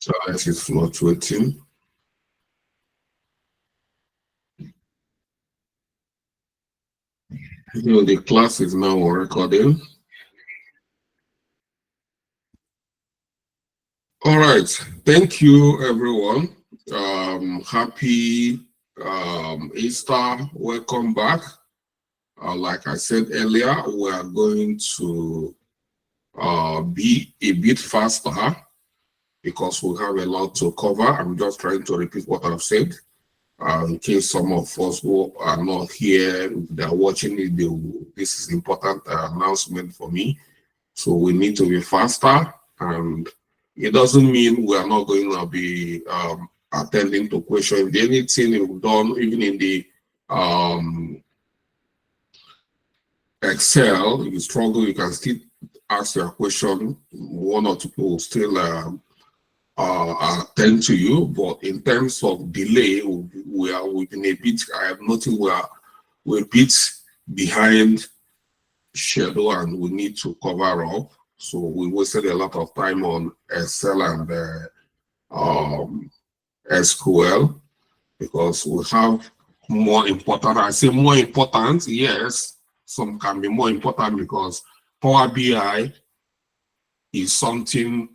It is fluctuating. The class is now recording. All right. Thank you, everyone. Happy Easter. Welcome back. Like I said earlier, we are going to be a bit faster because we have a lot to cover. I'm just trying to repeat what I've said. In case some of us who are not here, they're watching it, this is important announcement for me. So we need to be faster, and it doesn't mean we are not going to be attending to questions. Anything you've done, even in the Excel, you struggle, you can still ask your question. One or two people will still attend to you, but in terms of delay, we've been a bit. I have noticed we're a bit behind schedule, and we need to cover up. So we wasted a lot of time on Excel and SQL because we have more important. I say more important, yes. Some can be more important because Power BI is something.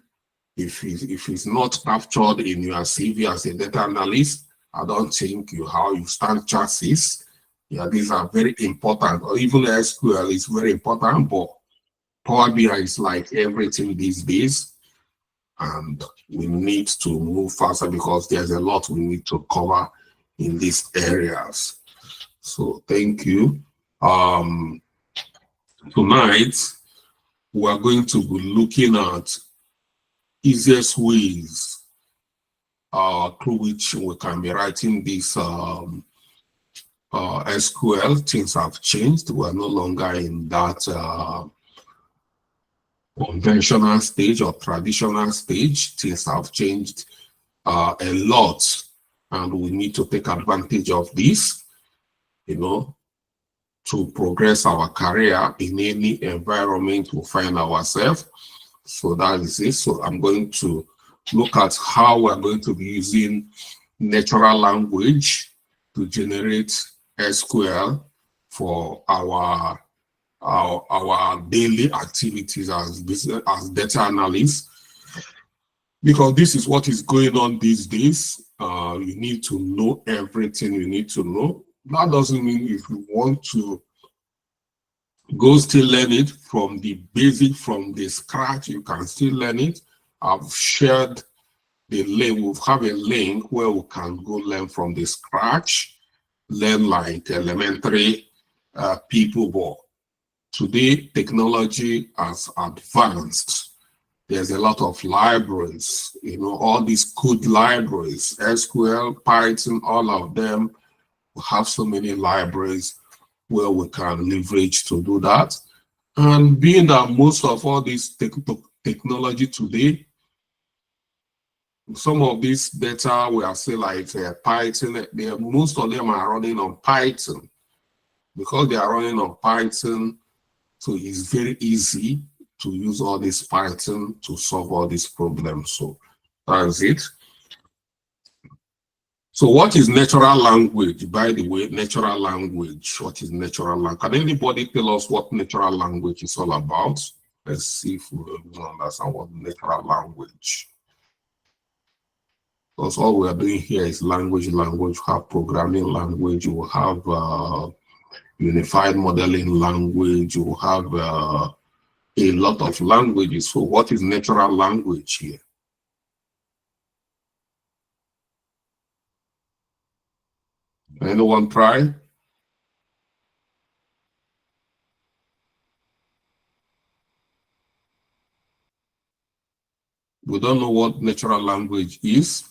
If it's not captured in your CV as a data analyst, I don't think how you stand chances. Yeah, these are very important. Or even SQL is very important, but Power BI is like everything these days, and we need to move faster because there's a lot we need to cover in these areas. So thank you. Tonight, we are going to be looking at easiest ways through which we can be writing this SQL. Things have changed. We are no longer in that conventional stage or traditional stage. Things have changed a lot, and we need to take advantage of this, to progress our career in any environment we find ourselves. So that is it. So I'm going to look at how we're going to be using natural language to generate SQL for our daily activities as data analysts, because this is what is going on these days. You need to know everything you need to know. That doesn't mean if you want to go still learn it from the basic, from the scratch, you can still learn it. I've shared the link. We'll have a link where we can go learn from the scratch, learn like elementary people. But today, technology has advanced. There's a lot of libraries, all these code libraries, SQL, Python, all of them. We have so many libraries where we can leverage to do that. And being that most of all this technology today, some of this data we are saying like Python, most of them are running on Python. Because they are running on Python, so it's very easy to use all this Python to solve all these problems. So that's it. So what is natural language? By the way, natural language. What is natural language? Can anybody tell us what natural language is all about? Let's see if we understand what natural language. Because all we are doing here is language. We have programming language. We have unified modeling language. We have a lot of languages. So what is natural language here? Anyone try? We don't know what natural language is.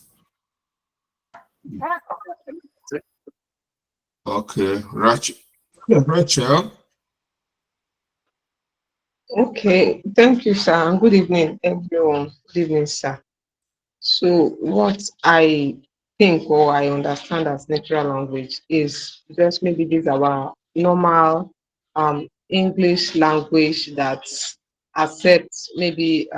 Okay, Rachel. Okay, thank you, sir. And good evening, everyone. Good evening, sir. So, what I think or I understand as natural language is just maybe this our normal English language that accepts maybe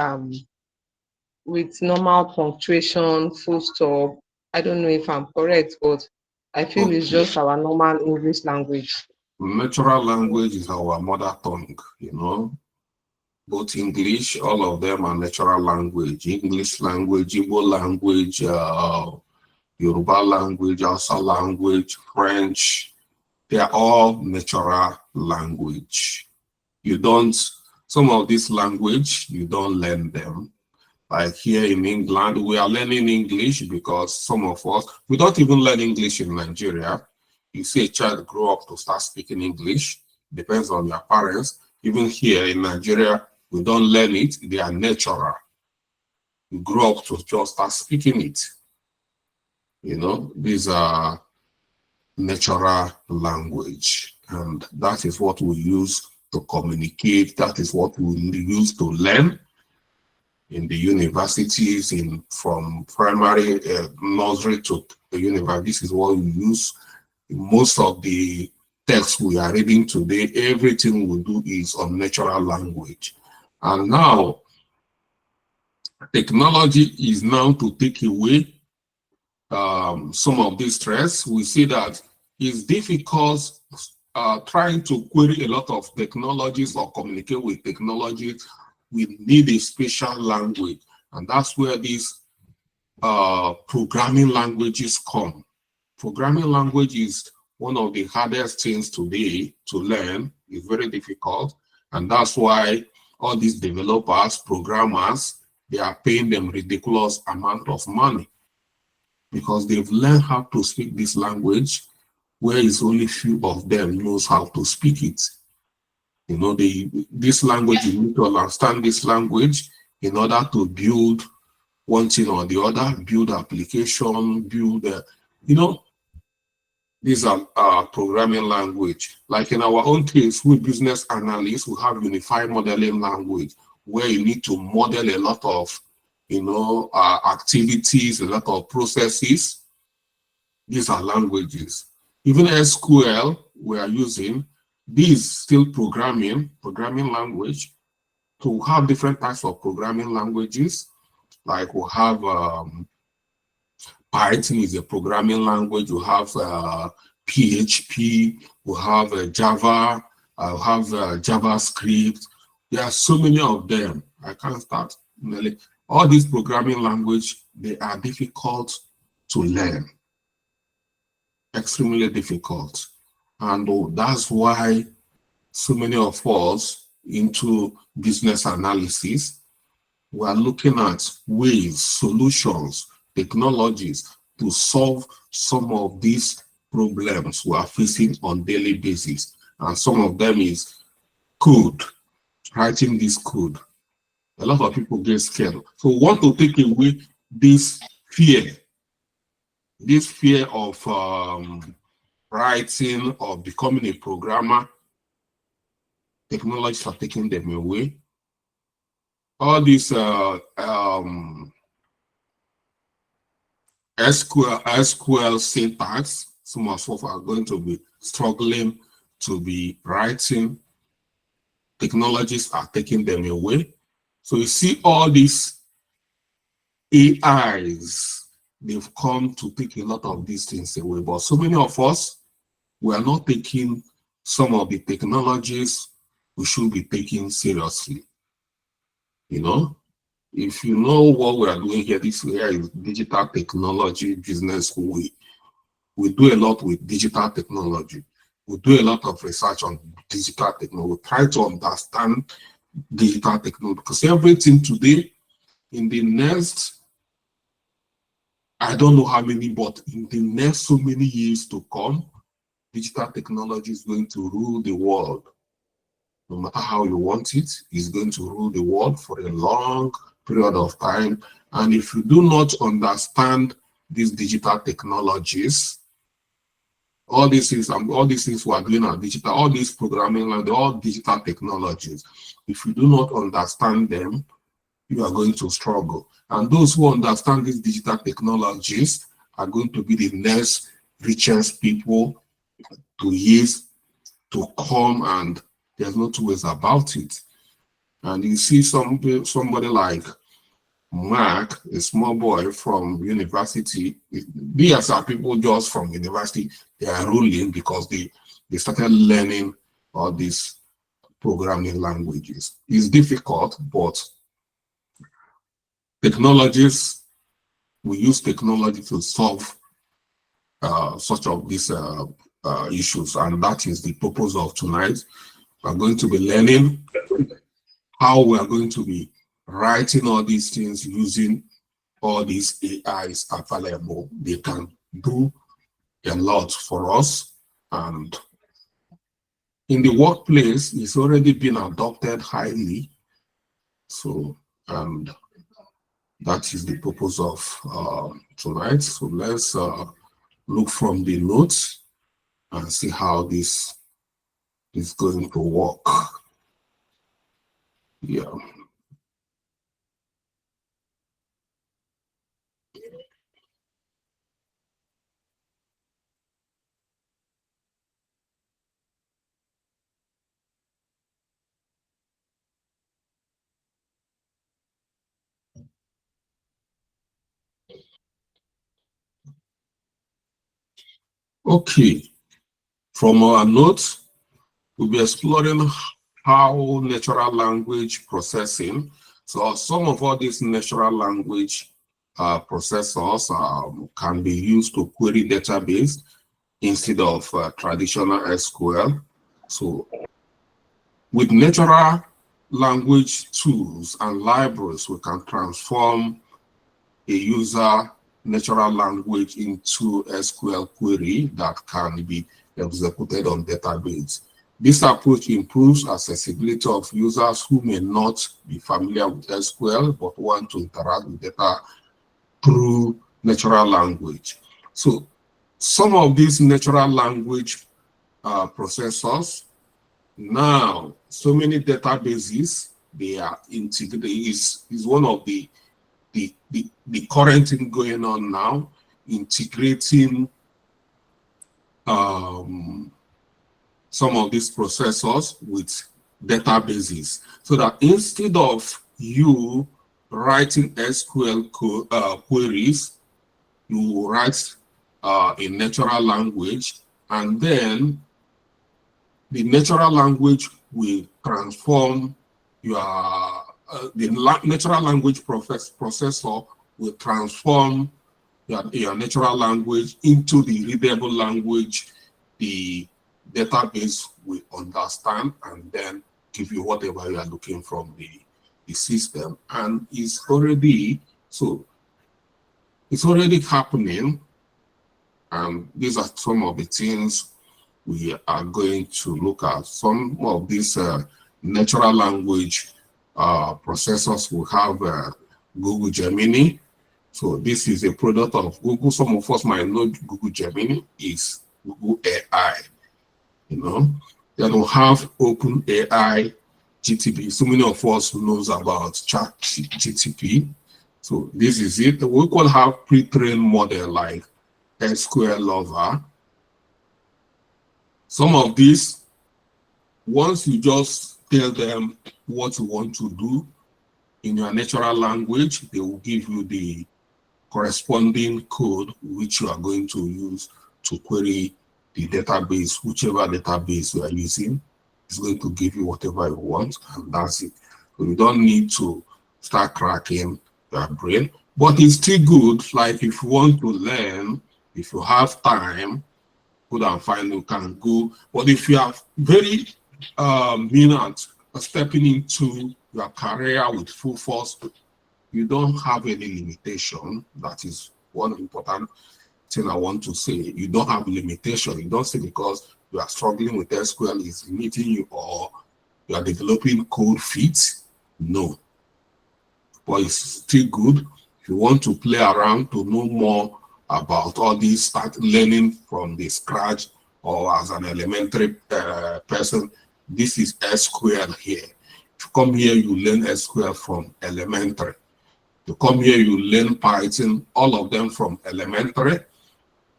with normal punctuation, full stop. I don't know if I'm correct, but I feel it's Okay. just our normal English language. Natural language is our mother tongue, both English, all of them are natural language. English language, Igbo language, Yoruba language, Hausa language, French, they are all natural language. You don't, some of this language, you don't learn them. Like here in England, we are learning English because some of us, we don't even learn English in Nigeria. You see a child grow up to start speaking English, depends on your parents. Even here in Nigeria, we don't learn it, they are natural. You grow up to just start speaking it. These are natural language, and that is what we use to communicate. That is what we use to learn in the universities, from primary nursery to the university. This is what we use. Most of the texts we are reading today, everything we do is on natural language. And now, technology is now to take away some of this stress. We see that it's difficult trying to query a lot of technologies or communicate with technologies. We need a special language, and that's where these programming languages come. Programming language is one of the hardest things today to learn. It's very difficult, and that's why all these developers, programmers, they are paying them ridiculous amount of money because they've learned how to speak this language, where it's only few of them knows how to speak it. This language, you need to understand this language in order to build one thing or the other, build application, these are programming language. Like in our own case, we business analysts, we have unified modeling language, where you need to model a lot of, activities, a lot of processes. These are languages. Even SQL we are using, this still programming language. To have different types of programming languages, like we have Python is a programming language. We have PHP. We have Java. I have JavaScript. There are so many of them. I can't start. All these programming language, they are difficult to learn. Extremely difficult. And that's why so many of us into business analysis, we are looking at ways, solutions, technologies to solve some of these problems we are facing on daily basis. And some of them is code, writing this code. A lot of people get scared. So we want to take away this fear of writing or becoming a programmer. Technologies are taking them away. All these SQL syntax, some of us are going to be struggling to be writing. Technologies are taking them away. So you see all these AIs, they've come to take a lot of these things away. But so many of us, we are not taking some of the technologies we should be taking seriously. If you know what we are doing here, this here is digital technology business. We do a lot with digital technology. We do a lot of research on digital technology. We try to understand digital technology because everything today, in the next, I don't know how many, but in the next so many years to come, digital technology is going to rule the world. No matter how you want it, it's going to rule the world for a long period of time. And if you do not understand these digital technologies, all these things we are doing are digital, all these programming, they're all digital technologies. If you do not understand them, you are going to struggle. And those who understand these digital technologies are going to be the next richest people to years to come, and there's no two ways about it. And you see somebody like Mark, a small boy from university. These are people just from university. They are ruling because they started learning all these programming languages. It's difficult, but technologies, we use technology to solve such of these issues, and that is the purpose of tonight. We're going to be learning how we are going to be writing all these things using all these AIs available. They can do a lot for us, and in the workplace, it's already been adopted highly. So, and that is the purpose of tonight. So let's look from the notes and see how this is going to work. Yeah. Okay. From our notes, we'll be exploring how natural language processing. So some of all these natural language processors can be used to query database instead of traditional SQL. So with natural language tools and libraries, we can transform a user natural language into SQL query that can be executed on database. This approach improves accessibility of users who may not be familiar with SQL but want to interact with data through natural language. So some of these natural language processors now, so many databases, they are integrated, is one of the current thing going on now, integrating some of these processors with databases, so that instead of you writing SQL queries, you write in natural language, and then the natural language will transform your natural language processor will transform your natural language into the readable language the database will understand, and then give you whatever you are looking from the system. And it's already happening. And these are some of the things we are going to look at. Some of these natural language processors will have Google Gemini. So this is a product of Google. Some of us might know Google Gemini is Google AI. They don't have Open AI GTP. So many of us knows about Chat GTP. So this is it. We could have pre-trained model like SQL Lover. Some of these, once you just tell them what you want to do in your natural language, they will give you the corresponding code which you are going to use to query the database, whichever database you are using. It's going to give you whatever you want, and that's it. So you don't need to start cracking your brain, but it's still good. Like if you want to learn, if you have time, good and fine, you can go. But if you are very mean at stepping into your career with full force, you don't have any limitation. That is one important thing I want to say. You don't have limitation. You don't say because you are struggling with SQL is limiting you, or you are developing code fits. No. But it's still good. If you want to play around to know more about all these, start learning from the scratch, or as an elementary person, this is SQL here. If you come here, you learn SQL from elementary. You come here, you learn Python, all of them from elementary.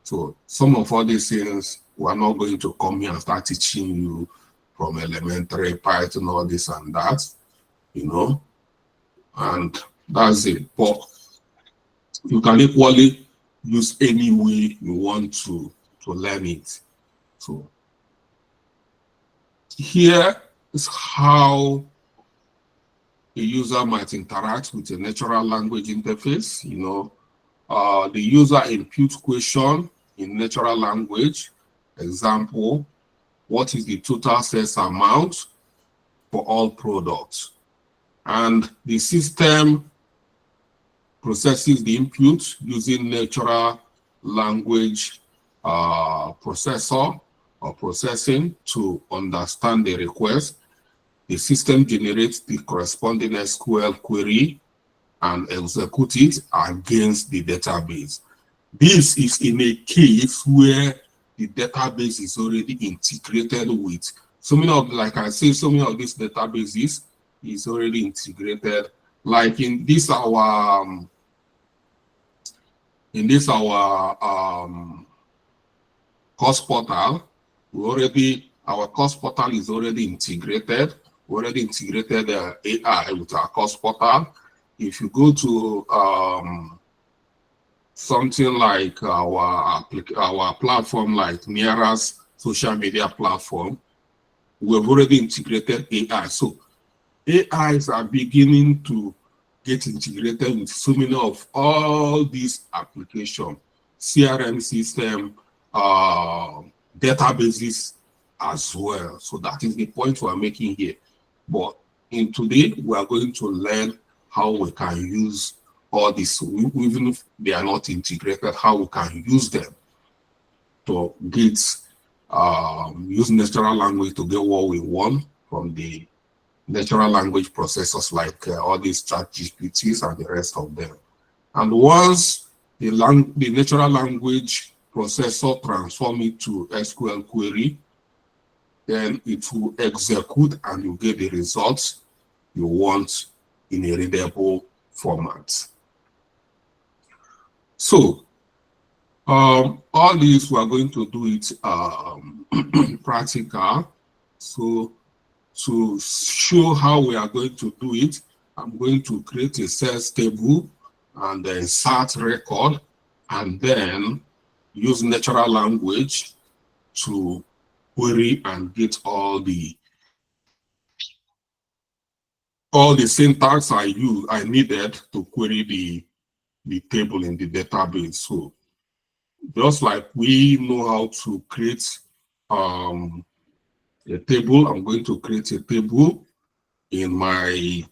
So some of all these things, we're not going to come here and start teaching you from elementary Python, all this and that, And That's it. But you can equally use any way you want to learn it. So here is how a user might interact with a natural language interface. The user inputs question in natural language. Example, what is the total sales amount for all products? And the system processes the input using natural language processor or processing to understand the request. The system generates the corresponding SQL query and execute it against the database. This is in a case where the database is already integrated with so many of, like I say, so many of these databases is already integrated. Like in this our course portal, our course portal is already integrated. We already integrated AI with our course portal. If you go to something like our platform, like Miara's social media platform, we've already integrated AI. So AIs are beginning to get integrated with so many of all these applications, CRM system, databases as well. So that is the point we're making here. But in today, we are going to learn how we can use all this, even if they are not integrated, how we can use them to get use natural language to get what we want from the natural language processors like all these ChatGPTs and the rest of them. And once the natural language processor transform it to SQL query, then it will execute and you get the results you want in a readable format. So all this we are going to do it practical. So to show how we are going to do it, I'm going to create a sales table and then insert record and then use natural language to query and get all the syntax I needed to query the table in the database. So just like we know how to create a table, I'm going to create a table in my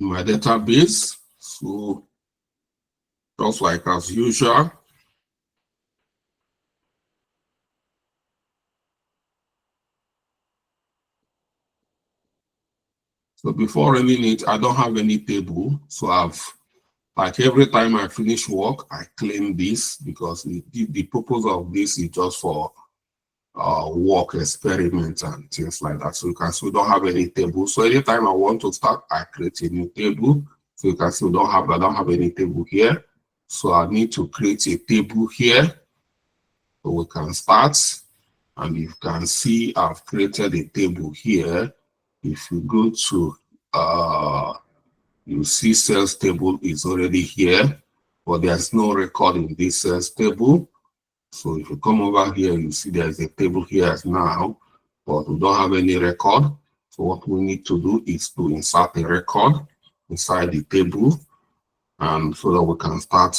database. So just like as usual, so before running it, I don't have any table. So like every time I finish work, I clean this because the purpose of this is just for work experiments and things like that. So you can see we don't have any table. So anytime I want to start, I create a new table. So you can see I don't have any table here. So I need to create a table here. So we can start. And you can see I've created a table here. If you go to you see sales table is already here, but there's no record in this sales table. So if you come over here, you see there's a table here now, but we don't have any record. So what we need to do is to insert a record inside the table, and so that we can start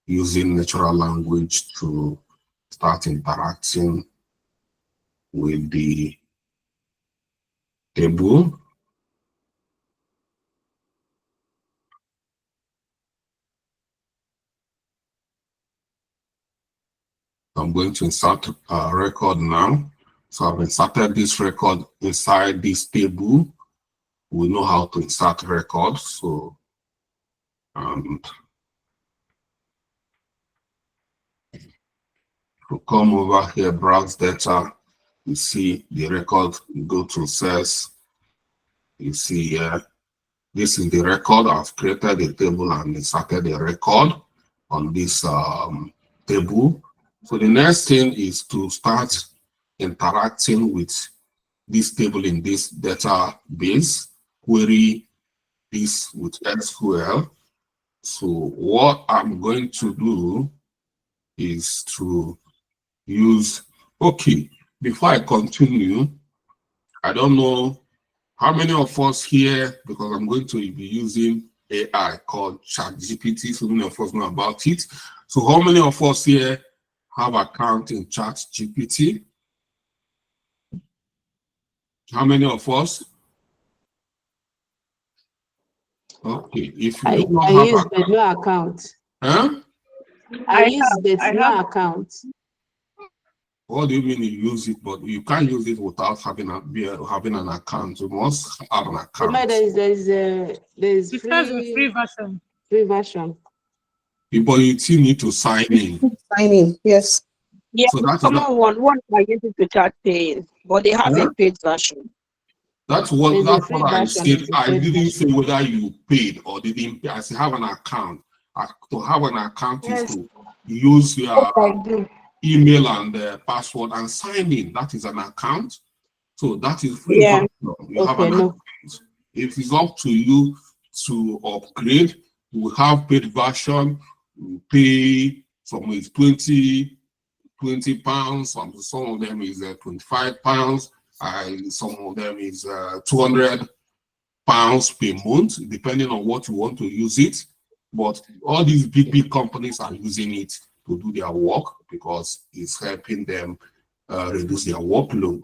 using natural language to start interacting with the table. I'm going to insert a record now. So I've inserted this record inside this table. We know how to insert records. So, and to come over here, browse data, you see the record, you go to sales, you see here, this is the record. I've created a table and inserted a record on this table. So the next thing is to start interacting with this table in this database, query this with SQL. So what I'm going to do is to use, okay, before I continue, I don't know how many of us here, because I'm going to be using AI called ChatGPT, so many of us know about it. So how many of us here have account in ChatGPT? How many of us? Okay, if you do not I have use but no account. huh? I use but no account. What do you mean you use it, but you can't use it without having an account? You must have an account. There's Free version. Free version. But you still need to sign in. Sign in, yes. Yeah, So that's common one I use it to chat paying, but they have a paid version. That's what I said. I didn't say whether you paid or didn't pay. I said have an account. To have an account is to use your email and password and sign in. That is an account. So that is free. Yeah. You have an account. If it's up to you to upgrade, we have paid version. We pay some is 20 pounds. Some of them is 25 pounds. Some of them is 200 pounds per month, depending on what you want to use it. But all these big companies are using it to do their work because it's helping them reduce their workload.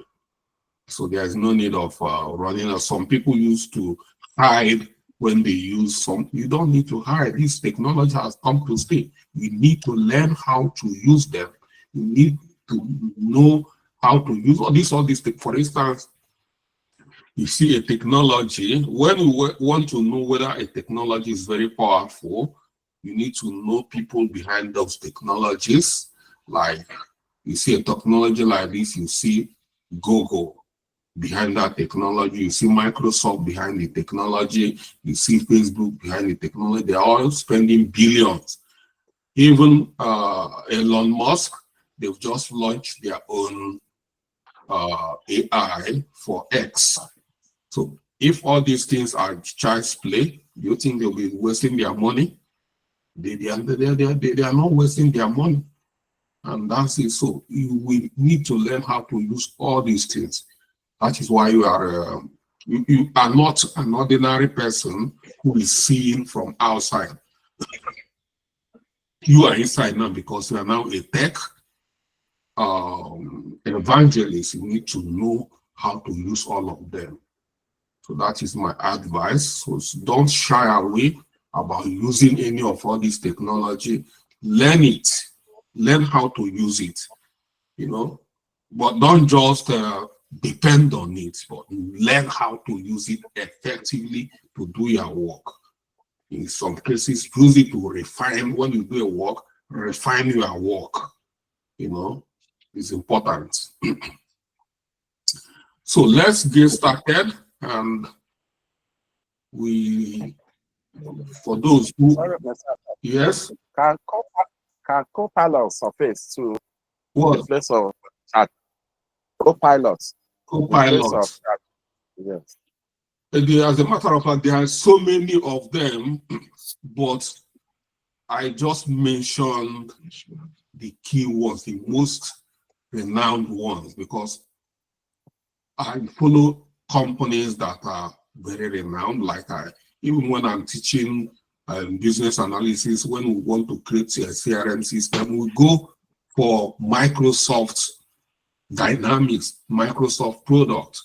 So there is no need of running. Some people used to hide when they use some. You don't need to hide. This technology has come to stay. You need to learn how to use them. You need to know how to use all this. For instance, you see a technology. When you want to know whether a technology is very powerful, you need to know people behind those technologies. Like you see a technology like this, you see Google behind that technology, you see Microsoft behind the technology, you see Facebook behind the technology. They're all spending billions. Even Elon Musk, they've just launched their own AI for X. So if all these things are child's play, do you think they'll be wasting their money? They are not wasting their money. And that's it. So you will need to learn how to use all these things. That is why you are not an ordinary person who is seen from outside. You are inside now because you are now a tech evangelist. You need to know how to use all of them. So that is my advice. So don't shy away about using any of all this technology. Learn it. Learn how to use it. But don't just depend on it, but learn how to use it effectively to do your work. In some cases, use it to refine. When you do a work, refine your work. It's important. So let's get started. And for those who, sorry, yes, can Copilot surface to what? the place of chat? Copilot. Copilot. Yes. As a matter of fact, there are so many of them, but I just mentioned the key ones, the most renowned ones, because I follow companies that are very renowned. Like even when I'm teaching business analysis, when we want to create a CRM system, we go for Microsoft Dynamics, Microsoft product.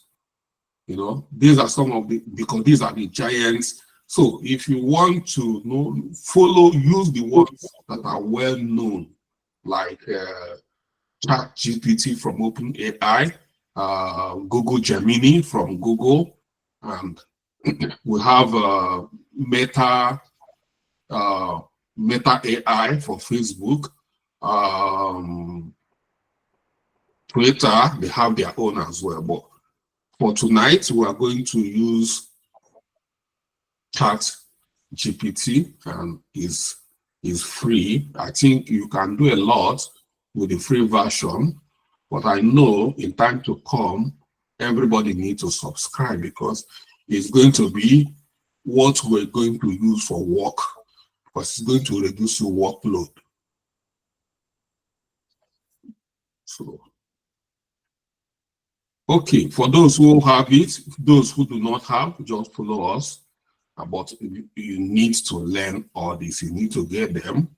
These are some of because these are the giants. So if you want to use the ones that are well known, like ChatGPT from OpenAI, Google Gemini from Google, and we have Meta AI for Facebook, Twitter. They have their own as well. But for tonight, we are going to use ChatGPT, and is free. I think you can do a lot with the free version, but I know in time to come, everybody needs to subscribe because it's going to be what we're going to use for work, because it's going to reduce your workload. So, okay, for those who have it, those who do not have, just follow us. But you need to learn all this. You need to get them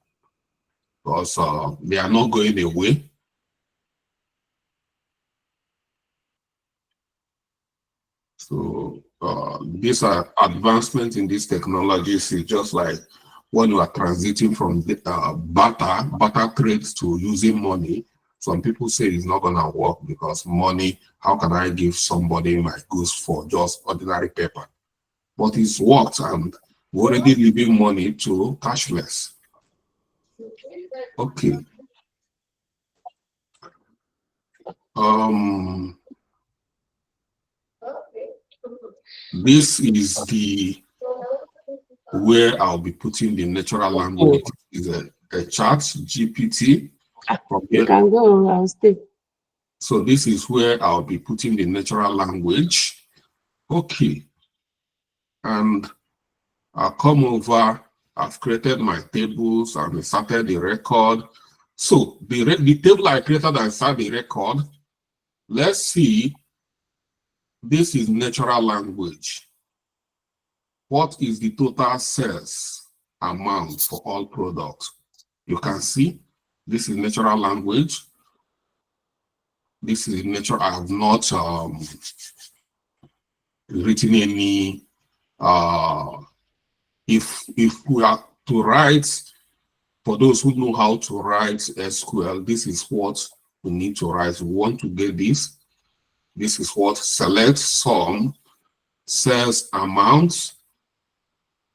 because they are not going away. So these are advancements in these technologies. It's just like when you are transiting from barter trades to using money. Some people say it's not going to work because money, how can I give somebody my goods for just ordinary paper? But it's worked, and we're already leaving money to cashless. Okay. This is the where I'll be putting the natural language. It is a chat GPT. From You here. can go, I'll stay. So this is where I'll be putting the natural language. Okay. And I'll come over. I've created my tables and I started the record. So the table I created and started the record. Let's see. This is natural language. What is the total sales amount for all products? You can see this is natural language. This is natural. I have not written any. If we are to write, for those who know how to write SQL, this is what we need to write. We want to get this. This is what select sum sales amounts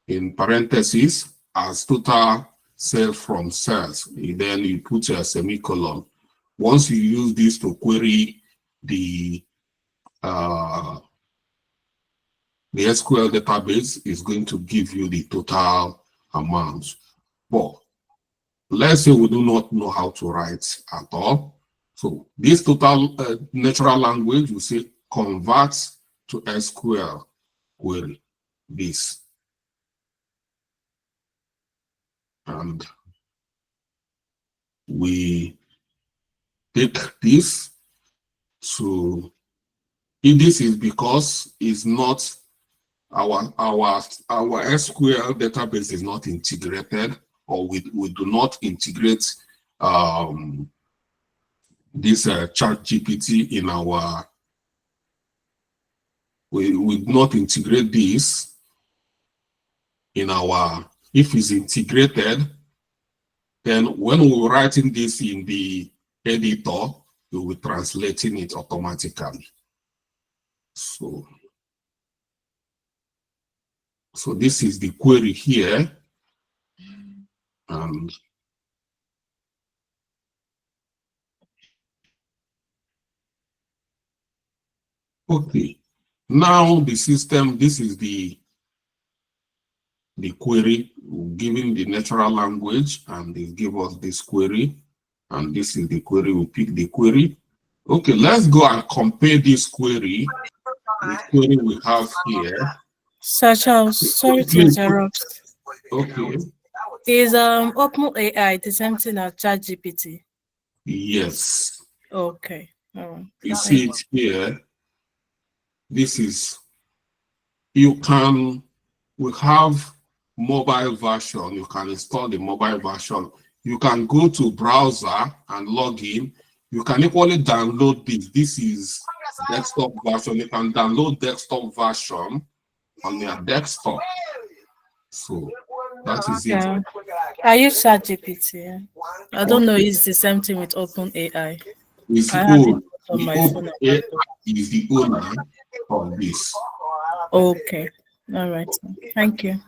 in parentheses as total sales from sales. Then you put a semicolon. Once you use this to query the SQL database, is going to give you the total amount. But let's say we do not know how to write at all. So this total natural language, we say convert to SQL query this. And we take this to, if this is because it's not our SQL database is not integrated, or we do not integrate this chat GPT in our, we would not integrate this in our, if it's integrated, then when we're writing this in the editor, we will be translating it automatically. So this is the query here. And okay, now the system, this is the query, giving the natural language, and they give us this query, and this is the query. We pick the query. Okay, let's go and compare this query with query we have here. Sir Charles, sorry to interrupt. Okay. Is OpenAI the same thing as ChatGPT? Yes. Okay. You see it here. This is, you can, we have mobile version. You can install the mobile version. You can go to browser and log in. You can equally download this. This is desktop version. You can download desktop version on your desktop. So that is it. I use ChatGPT. I don't know. It's the same thing with OpenAI. Is the on the my phone. AI is the owner of this. Okay. All right. Thank you.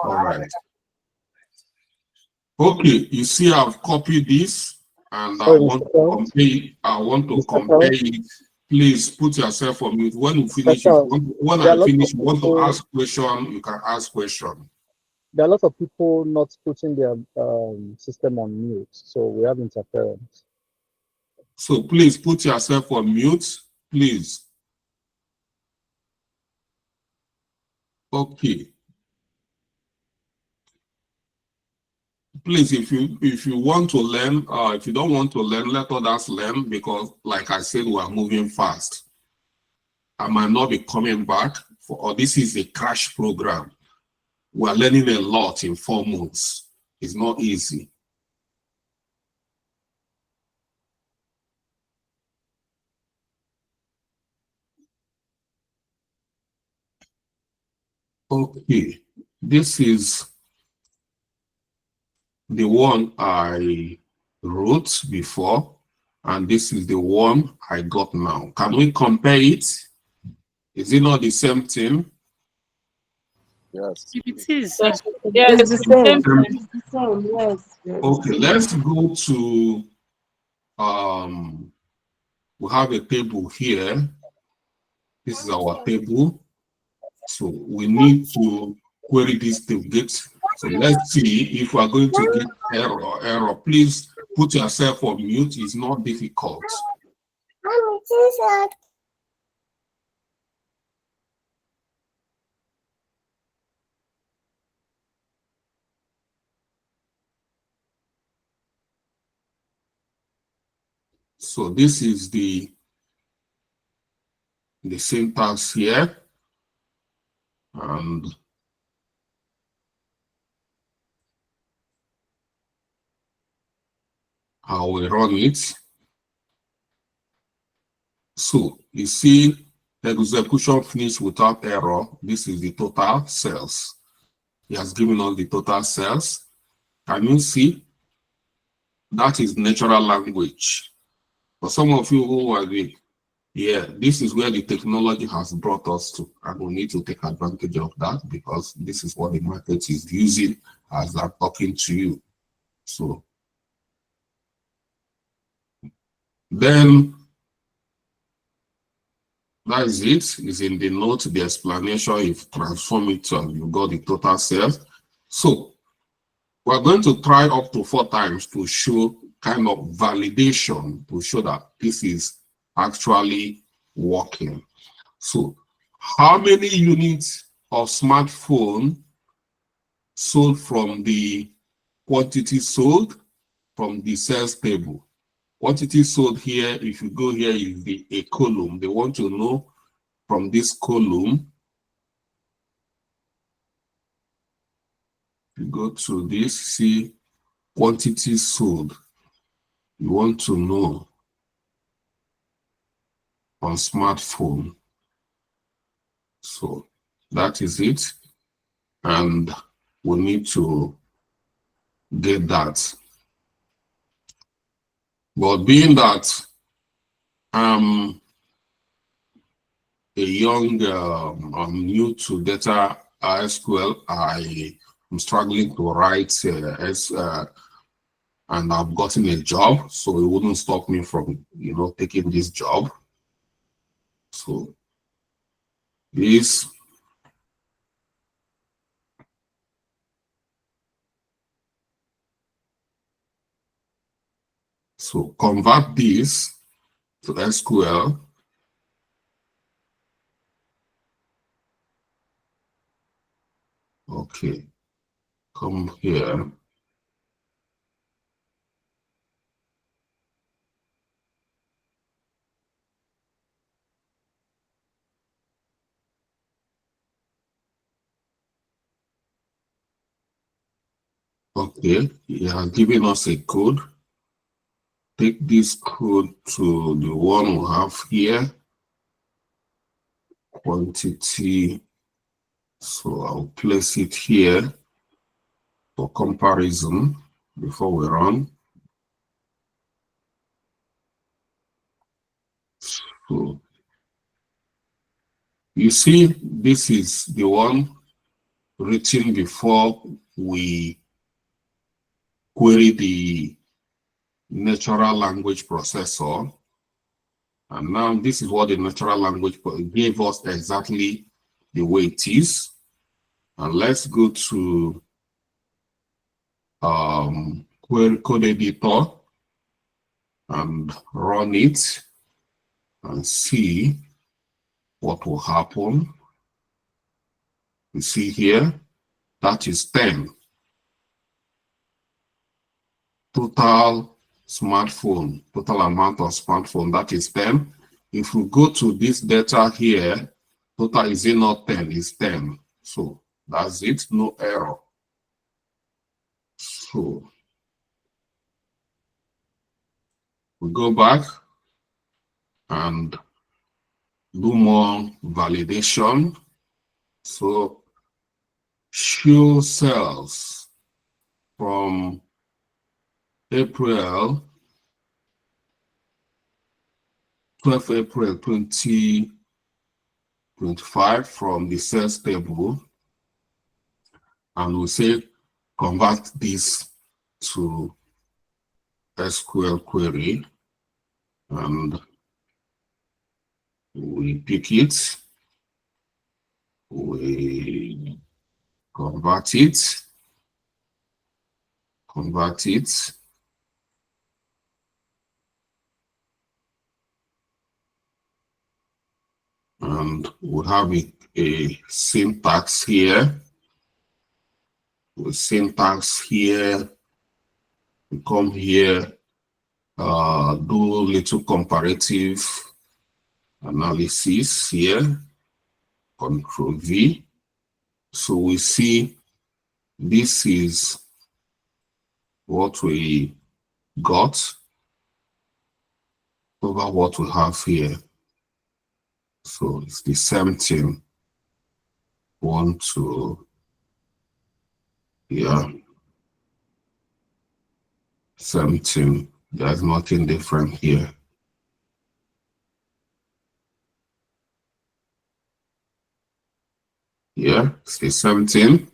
All right. Okay, you see I've copied this and I want to compare it. Please put yourself on mute. When you finish, when I finish, you want to ask question, you can ask question. There are a lot of people not putting their system on mute, so we have interference. So please put yourself on mute, please. Okay. Please, if you want to learn, if you don't want to learn, let others learn, because like I said, we are moving fast. I might not be coming back or this is a crash program. We are learning a lot in 4 months. It's not easy. Okay, this is the one I wrote before, and this is the one I got now. Can we compare it? Is it not the same thing? Yes. It is. Yes. It's the same. Um, It's the same. Yes. Yes. Okay, let's go to, we have a table here. This is our table. So we need to query this to get. So let's see if we are going to get error. Please put yourself on mute. It's not difficult. So this is the syntax here, and how we run it. So you see execution finished without error. This is the total cells. He has given us the total cells. Can you see? That is natural language. For some of you who are the, yeah, this is where the technology has brought us to, and we need to take advantage of that, because this is what the market is using as they're talking to you. So then that is it. Is in the note, the explanation. If you transform it and you got the total sales. So we're going to try up to 4 times to show kind of validation, to show that this is actually working. So how many units of smartphone sold from the quantity sold from the sales table? Quantity sold here, if you go here, is a column. They want to know from this column. You go to this, see quantity sold. You want to know on smartphone. So that is it. And we need to get that. But being that I'm a young, I'm new to data SQL, I'm struggling to write and I've gotten a job, so it wouldn't stop me from, taking this job. So this, so convert this to SQL. Okay, come here. Okay, he has given us a code. Take this code to the one we have here. Quantity. So I'll place it here for comparison before we run. So you see, this is the one written before we query the natural language processor. And now this is what the natural language gave us exactly the way it is. And let's go to query code editor and run it and see what will happen. You see here, that is 10. Total smartphone, total amount of smartphone, that is 10. If we go to this data here, total is not 10, it's 10. So that's it, no error. So we go back and do more validation. So show sales from April, 12 April 2025 from the sales table, and we say convert this to SQL query, and we pick it, we convert it, and we have a syntax here. With syntax here, we come here, do little comparative analysis here, Control V. So we see this is what we got over what we have here. So it's the same thing. Want to, yeah, same thing. There's nothing different here. Yeah, it's the same thing.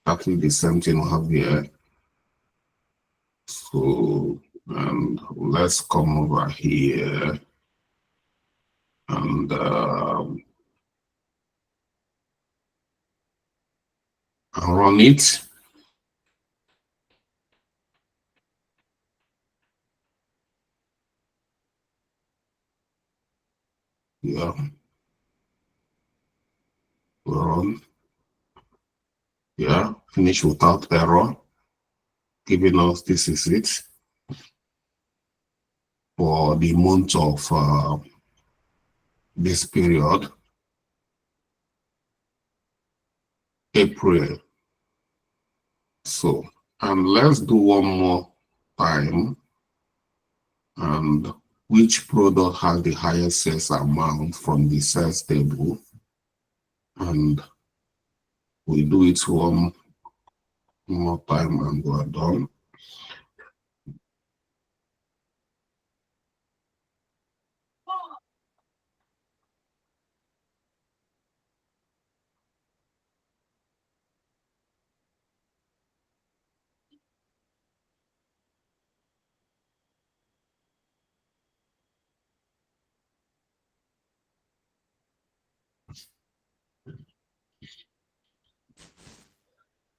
Exactly the same thing we have here. So, and let's come over here and run it. Yeah, run. Yeah, finish without error, giving us this is it for the month of this period, April. So, and let's do one more time. And which product has the highest sales amount from the sales table? And we do it one more time and we're done.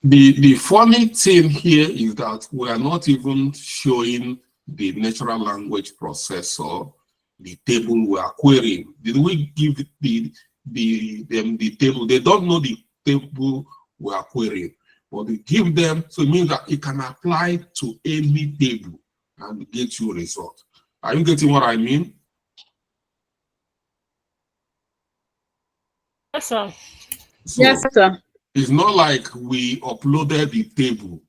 The funny thing here is that we are not even showing the natural language processor the table we are querying. Did we give them the table? They don't know the table we are querying, but we give them, so it means that it can apply to any table and get you a result. Are you getting what I mean? Yes, sir. So, Yes, sir. it's not like we uploaded the table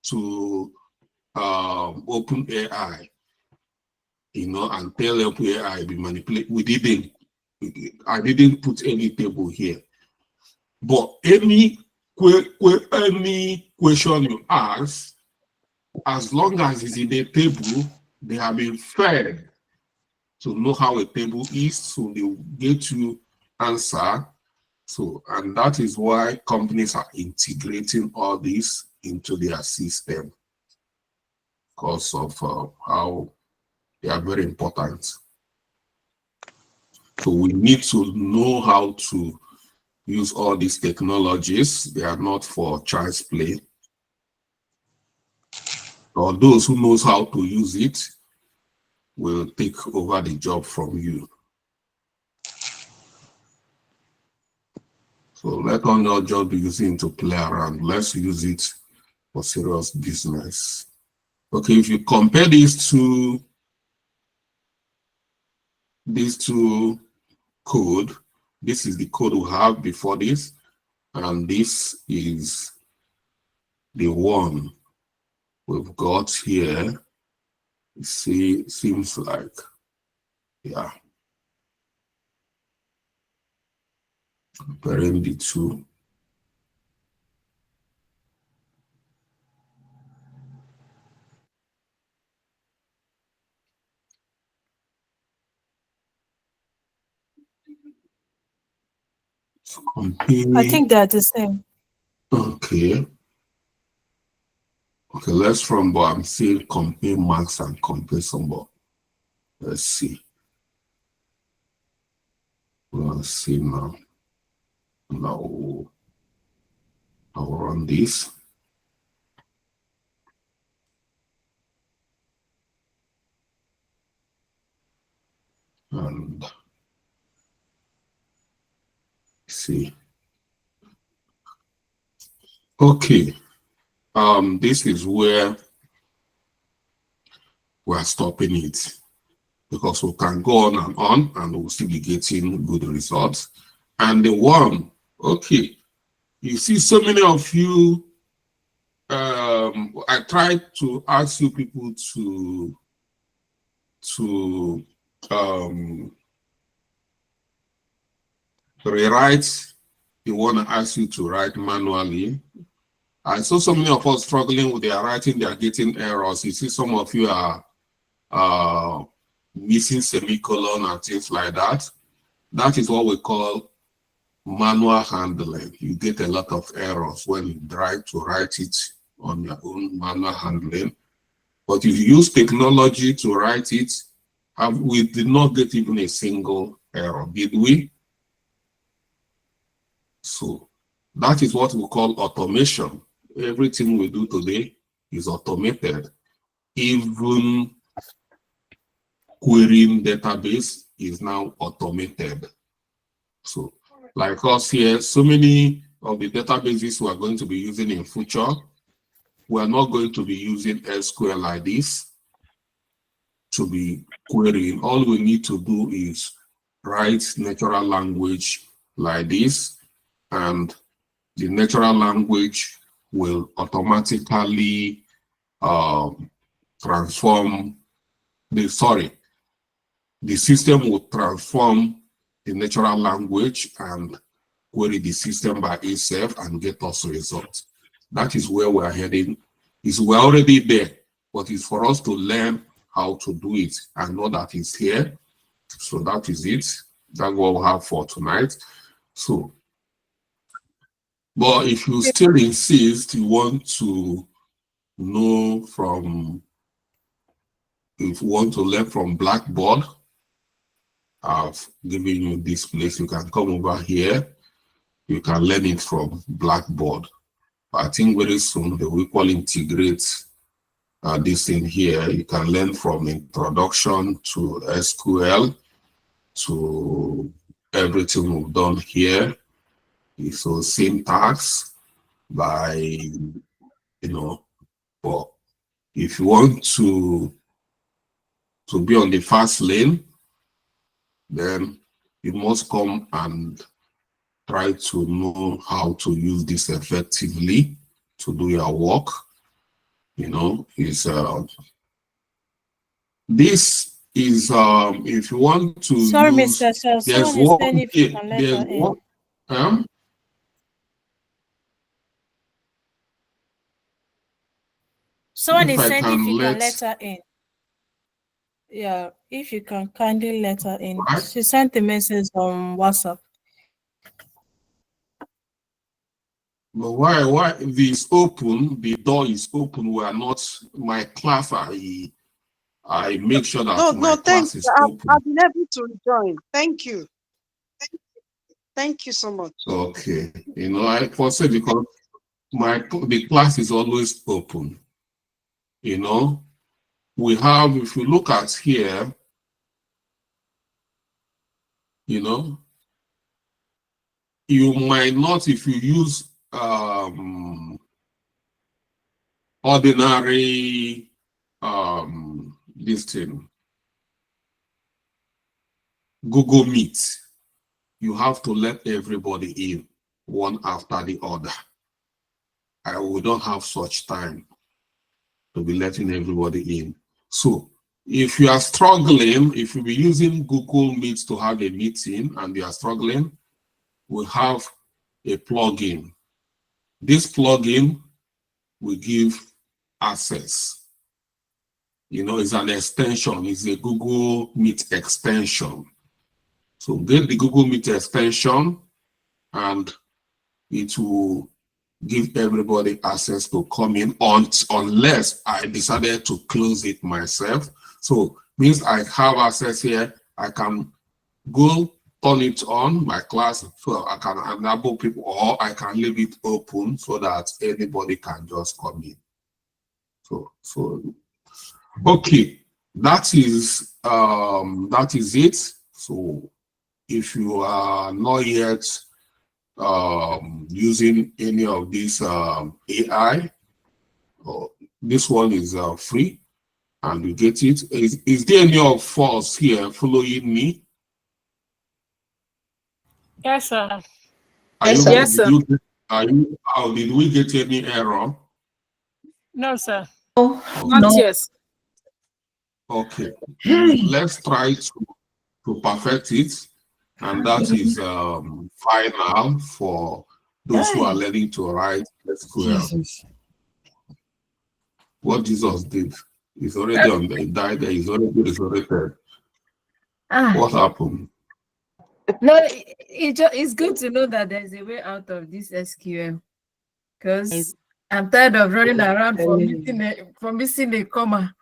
to OpenAI, and tell OpenAI be manipulate. We didn't. I didn't put any table here. But any question you ask, as long as it's in a table, they have been fed to know how a table is, so they will get you answer. So, and that is why companies are integrating all this into their system because of how they are very important. So we need to know how to use all these technologies. They are not for child's play. Or those who knows how to use it will take over the job from you. So let us not just be using it to play around. Let's use it for serious business. Okay, if you compare these two code, this is the code we have before this, and this is the one we've got here. You see, seems like, yeah, comparing the two. So I think they're the same. okay. Okay, let's from, but I'm still compare marks and compare symbol. Let's see. Let's see now. Now I'll run this. And see. Okay. This is where we're stopping it, because we can go on and we'll still be getting good results. And the one, okay, you see so many of you, I tried to ask you people to rewrite the one I asked you to write manually. I saw so many of us struggling with their writing, they are getting errors. You see some of you are missing semicolon and things like that. That is what we call manual handling. You get a lot of errors when you try to write it on your own manual handling. But if you use technology to write it, we did not get even a single error, did we? So that is what we call automation. Everything we do today is automated. Even querying database is now automated. So like us here, so many of the databases we are going to be using in future, we are not going to be using SQL like this to be querying. All we need to do is write natural language like this, and the natural language will automatically transform the system will transform the natural language and query the system by itself and get us results. That is where we're heading. We're already there, but it's for us to learn how to do it and know that it's here. So that is it. That's what we have for tonight. So, but if you still insist, you want to know from, if you want to learn from Blackboard, I've given you this place. You can come over here. You can learn it from Blackboard. I think very soon they will equally integrate this in here. You can learn from introduction to SQL to everything we've done here. So syntax by, but if you want to be on the fast lane, then you must come and try to know how to use this effectively to do your work. This is if you want to Sorry, use, Mr. Shah, there's someone is one saying if you can let there's her in. one Someone if is I saying if can you can let, let her in. Yeah, if you can kindly let her in. right? She sent a message on WhatsApp. But why this open, the door is open, we are not, my class, I make sure that No, my no, thanks. class is I've open. been able to join. Thank you. Thank you so much. Okay, I foresee because the class is always open. We have, if you look at here, you might not, if you use ordinary this thing, Google Meet, you have to let everybody in one after the other. We don't have such time to be letting everybody in. So if you are struggling, if you be using Google Meet to have a meeting and you are struggling, we have a plugin. This plugin will give access. You know, it's an extension, it's a Google Meet extension. So get the Google Meet extension and it will give everybody access to come in unless I decided to close it myself. So means I have access here. I can go turn it on my class so I can enable people, or I can leave it open so that anybody can just come in. So okay, that is it. So if you are not yet using any of this AI, this one is free and you get it. Is there any of us here following me? Yes, sir. Yes, sir. Did we get any error? No, sir. Oh, Not no. yet. Okay, let's try to perfect it, and that is final for those who are learning to write SQL. Jesus. What Jesus did is already on the died there, he's already resurrected. What happened? No, it's good to know that there's a way out of this SQL, because I'm tired of running around for missing a comma.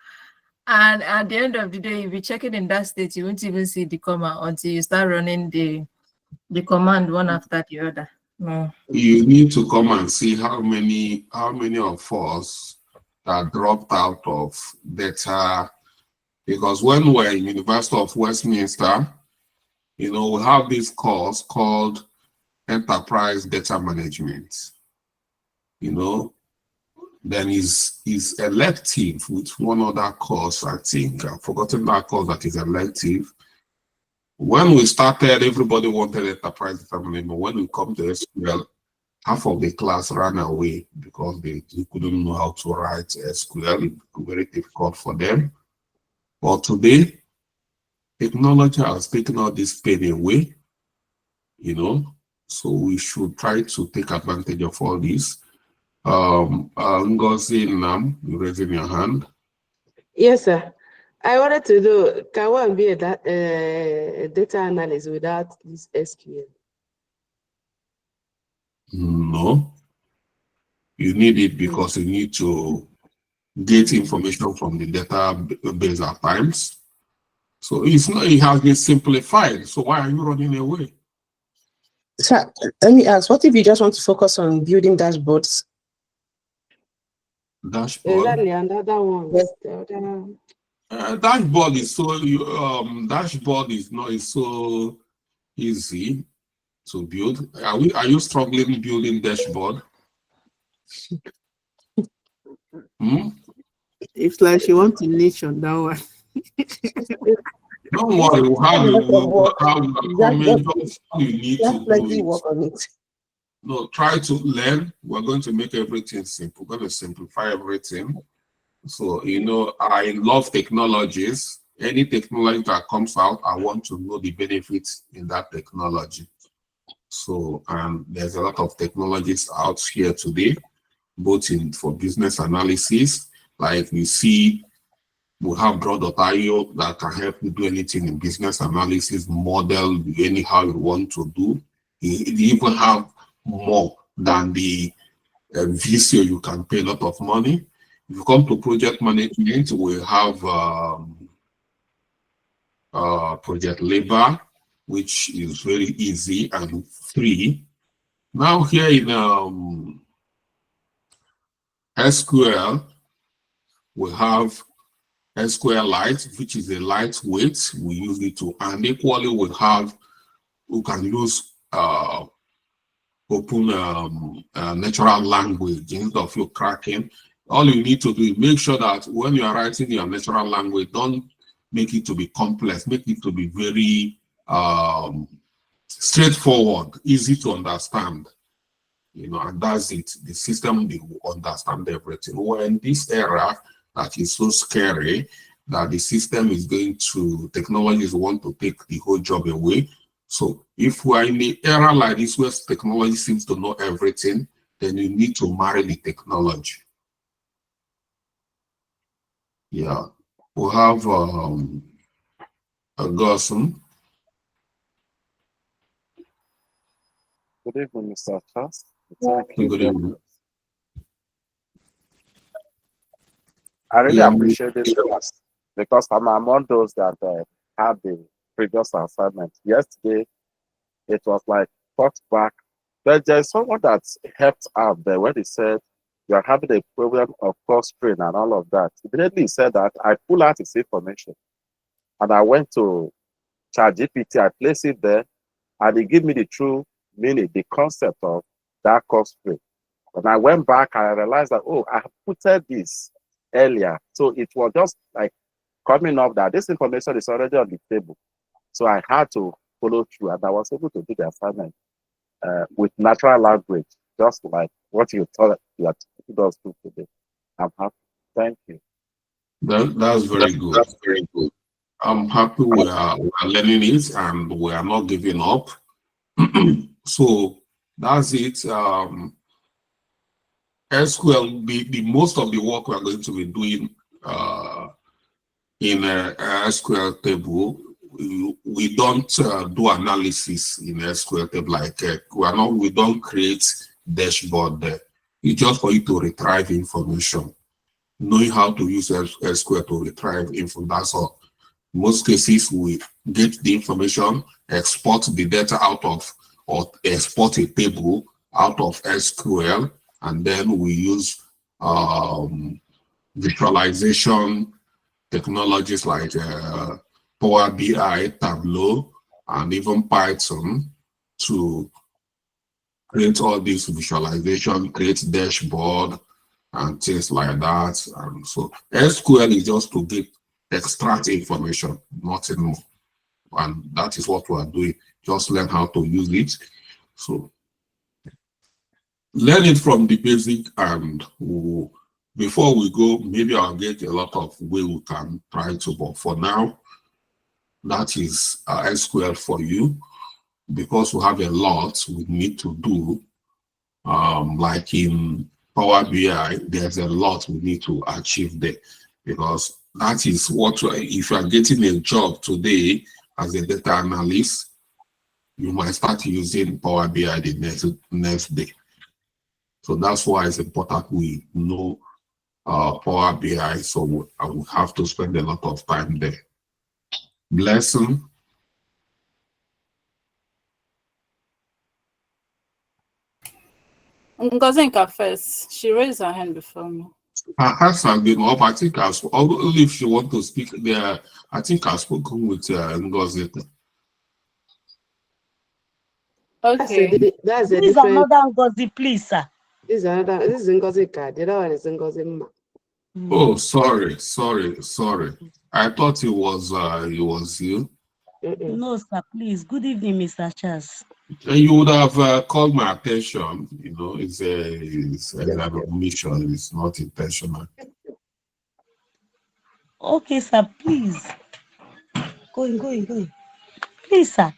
And at the end of the day, you'll be checking in that state, you won't even see the comma until you start running the command one after the other. No. You need to come and see how many of us that dropped out of data, because when we're in University of Westminster, you know, we have this course called Enterprise Data Management. You know, then is elective with one other course, I think. I've forgotten that course that is elective. When we started, everybody wanted enterprise data management. When we come to SQL, half of the class ran away because they couldn't know how to write SQL. It was very difficult for them. But today, technology has taken all this pain away, you know, so we should try to take advantage of all this. Ngozi Nam, you raising your hand. Yes, sir. I wanted to know, can one be a data analyst without this SQL? No. You need it because you need to get information from the database at times. So it's not, it has been simplified. So why are you running away? Sir, let me ask, what if you just want to focus on building dashboards? Dashboard. Exactly, and the other one. Yes. Dashboard is so dashboard is so easy to build. Are you struggling building dashboard? It's like she wants to niche on that one. Don't worry, we'll have you need to do work on it. No, try to learn. We're going to make everything simple. We're going to simplify everything. So, you know, I love technologies. Any technology that comes out, I want to know the benefits in that technology. So, there's a lot of technologies out here today, both for business analysis. Like we see, we have Draw.io that can help you do anything in business analysis, model anyhow you want to do. You even have more than the VCO, you can pay a lot of money. If you come to project management, we have Project Labor, which is very easy and free. Now here in SQL, we have SQLite, which is a lightweight. We use it to, and equally we can use open natural language instead of you cracking. All you need to do is make sure that when you are writing your natural language, don't make it to be complex, make it to be very straightforward, easy to understand. You know, and that's it. The system will understand everything. When this era that is so scary, that the system is going to, technologies want to take the whole job away. So if we're in the era like this where technology seems to know everything, then you need to marry the technology. Yeah. We have a Gerson. Good evening, Mr. Charles. Thank you Good very evening. much. I really appreciate this class because I'm among those that had the previous assignment. Yesterday, it was like thought back. But there's someone that helped out there when he said you're having a problem of cross strain and all of that. Immediately he said that I pull out his information and I went to ChatGPT, I placed it there, and he gave me the true meaning, the concept of that cross strain. When I went back, I realized that, oh, I put this earlier. So it was just like coming up that this information is already on the table. So I had to follow through and I was able to do the assignment with natural language, just like what you thought you had to do today. I'm happy. Thank you. That's very good. That's very good. I'm happy we are learning it and we are not giving up. So that's it. SQL, the most of the work we are going to be doing in a SQL table, we don't do analysis in SQL table like we don't create dashboard there. It's just for you to retrieve information. Knowing how to use SQL to retrieve info, that's all. In most cases, we get the information, export the data out of, or export a table out of SQL, and then we use visualization technologies like Power BI, Tableau, and even Python to create all this visualization, create dashboard, and things like that. And so SQL is just to extract information, nothing more. And that is what we are doing. Just learn how to use it. So learn it from the basic, and before we go, maybe I'll get a lot of way we can try to, but for now, that is SQL for you, because we have a lot we need to do. Like in Power BI, there's a lot we need to achieve there, because that is what, if you are getting a job today as a data analyst, you might start using Power BI the next day. So that's why it's important we know Power BI, so I will have to spend a lot of time there. Blessing. Ngozinka first. She raised her hand before me. Her hands have been up. I think only if you want to speak there, I think I've spoken with Ngozinka. Okay. That's a Please, different. another Ngozi, please, sir. This is Ngozi card. The other one is Ngozi Mma. Oh, sorry. I thought it was you. No, sir, please. Good evening, Mr. Charles. And you would have called my attention. You know, it's an omission. It's not intentional. Okay, sir, please. Going. Please, sir.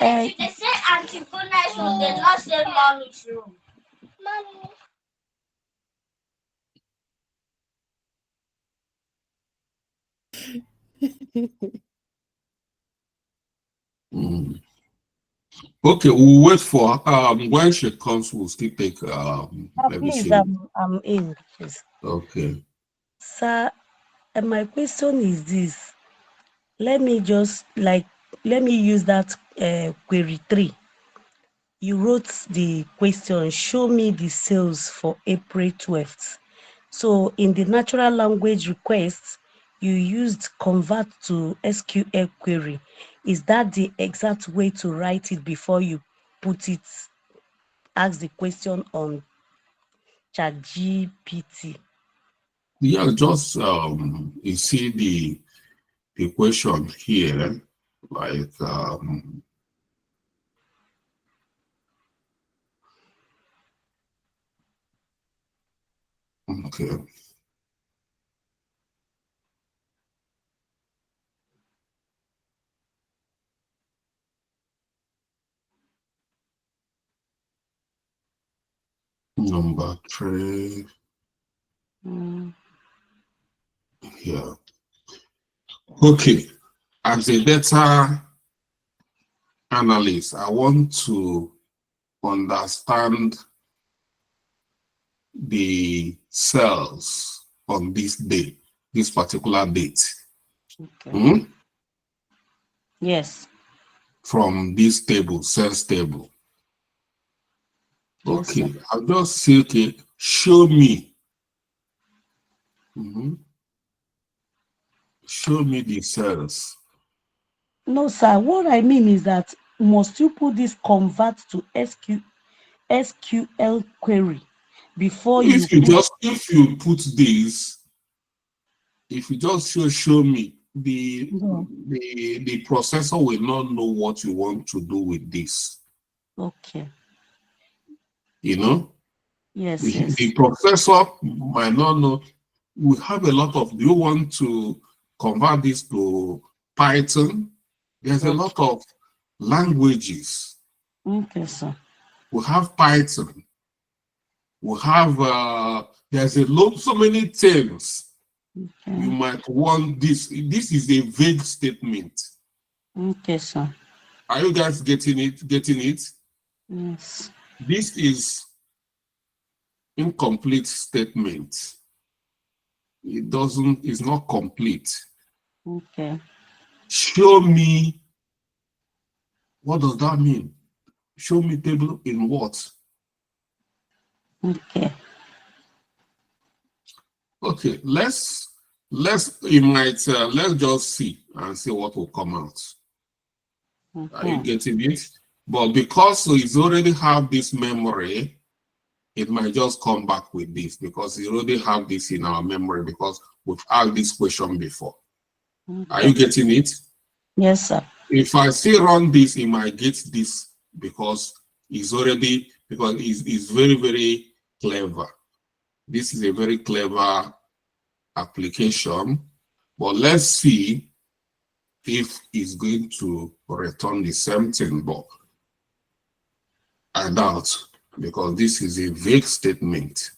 They say Auntie Funa's room, they not say Mommy's room. Mommy. Okay, we'll wait for when she comes. We'll still take Please, I'm in, please. Okay. Sir, my question is this. Let me use that query 3. You wrote the question, show me the sales for April 12th. So in the natural language request, you used convert to SQL query. Is that the exact way to write it before you put it ask the question on ChatGPT? Yeah, just you see the question here, like okay. Number 3. Yeah. Okay. As a data analyst, I want to understand the cells on this day, this particular date. Okay. Yes. From this table, sales table. Yes, Okay, sir. I'll just say, okay, show me. Show me the cells. No, sir. What I mean is that must you put this convert to SQL query before you If you put put this, if you just show me, the processor will not know what you want to do with this. Okay. You know? Yes, The processor might not know. We have a lot of, do you want to convert this to Python? There's a lot of languages. Okay, sir. We have Python. We have, there's so many things. Okay. You might want this. This is a vague statement. Okay, sir. Are you guys getting it? Yes. This is incomplete statement. It's not complete. Okay. Show me, what does that mean? Show me table in what? Okay. Okay, let's just see and see what will come out. Are you getting it? But because it's already have this memory, it might just come back with this because we already have this in our memory because we've asked this question before. Are you getting it? Yes, sir. If I still run this, it might get this because it's very, very clever. This is a very clever application, but let's see if it's going to return the same thing, but I doubt because this is a vague statement.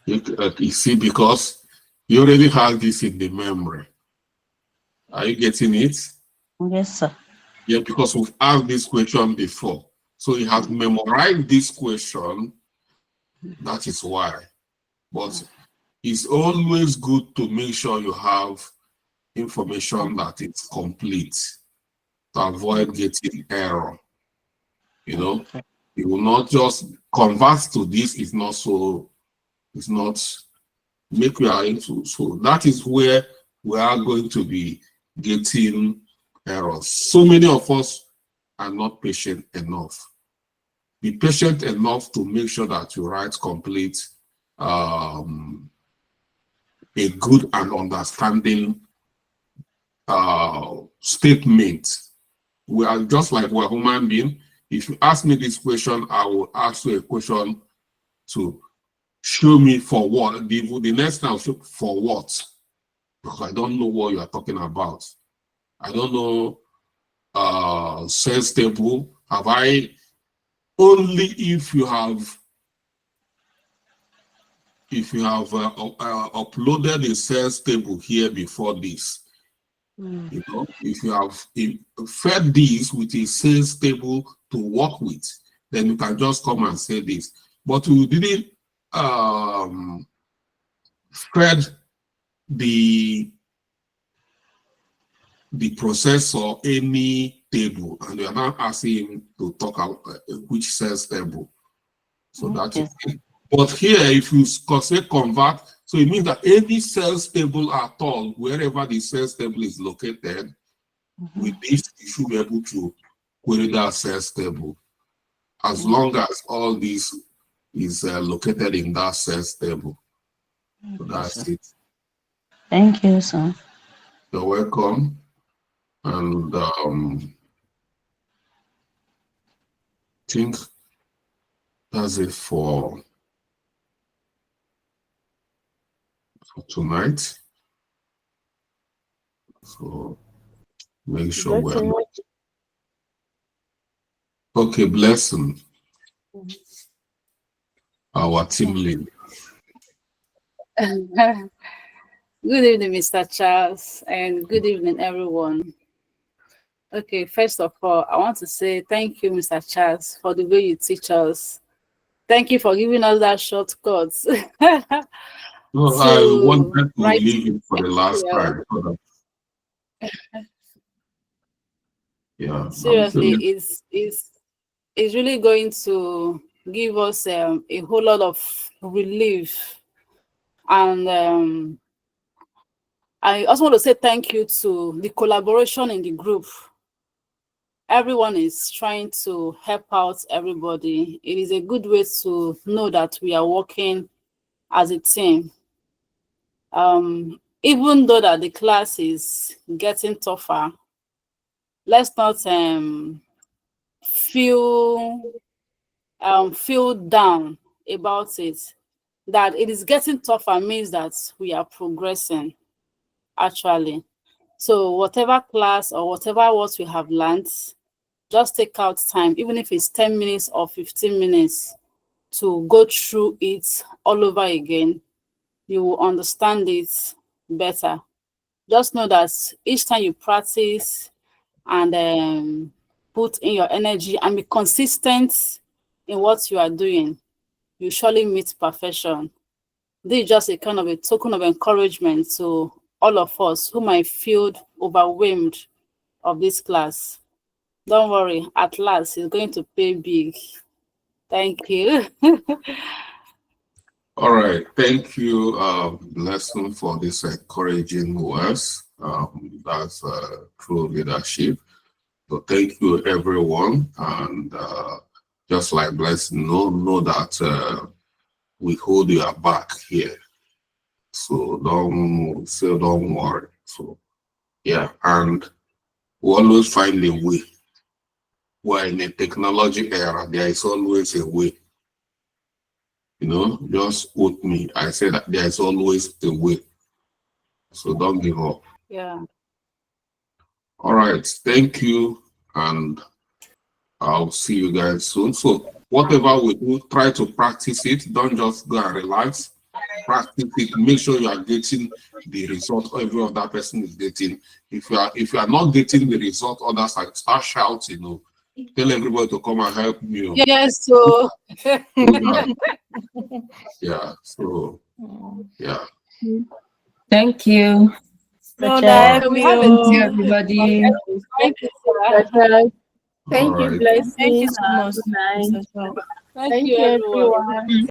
You see, because you already have this in the memory. Are you getting it? Yes, sir. Yeah, because we've asked this question before. So you have memorized this question. That is why. But it's always good to make sure you have information that is complete to avoid getting error. You know, you will not just convert to this. It's not make you are into. So that is where we are going to be getting errors. So many of us are not patient enough. Be patient enough to make sure that you write complete a good and understanding statement. We are just like we're human beings. If you ask me this question, I will ask you a question to show me for what. The next time, for what? Because I don't know what you are talking about. I don't know sales table. Have I only if you have uploaded a sales table here before this, you know, if you have fed this with a sales table to work with, then you can just come and say this. But we didn't fed the processor any table, and you are now asking him to talk about which sales table. So that is it. But here, if you say convert, so it means that any sales table at all, wherever the sales table is located, with this, you should be able to query that sales table. As long as all this is located in that sales table. So that's it. Thank you, sir. You're welcome. And I think that's it for tonight. So make sure we're okay. Blessing our team lead. Good evening, Mr. Charles, and good evening, everyone. Okay, first of all, I want to say thank you, Mr. Charles, for the way you teach us. Thank you for giving us that shortcut. No, I wanted to leave it for the last time. Yeah. Seriously, it's really going to give us a whole lot of relief. And I also want to say thank you to the collaboration in the group. Everyone is trying to help out everybody. It is a good way to know that we are working as a team. Even though that the class is getting tougher, let's not feel down about it. That it is getting tougher means that we are progressing, actually. So whatever class or whatever what we have learned, just take out time, even if it's 10 minutes or 15 minutes, to go through it all over again. You will understand it better. Just know that each time you practice and put in your energy and be consistent in what you are doing, you surely meet perfection. This is just a kind of a token of encouragement to all of us who might feel overwhelmed of this class. Don't worry, at last it's going to pay big. Thank you. All right, thank you, Blessing, for this encouraging words. That's true leadership. So thank you, everyone, and just like Blessing, know that we hold your back here. So don't worry. So yeah, and we always find a way. We're in a technology era. There is always a way. You know, just quote me. I say that there is always a way. So don't give up. Yeah. All right. Thank you. And I'll see you guys soon. So whatever we do, try to practice it. Don't just go and relax. Practice it. Make sure you are getting the result every other person is getting. If you are not getting the result, others are start shouting. You know, tell everybody to come and help you. Yes, so yeah. So yeah. Thank you. No, Can we have a you, everybody? Thank you, Sarah. Thank you, All right. Blessing. Thank you so much. Good night. Thank you, everyone.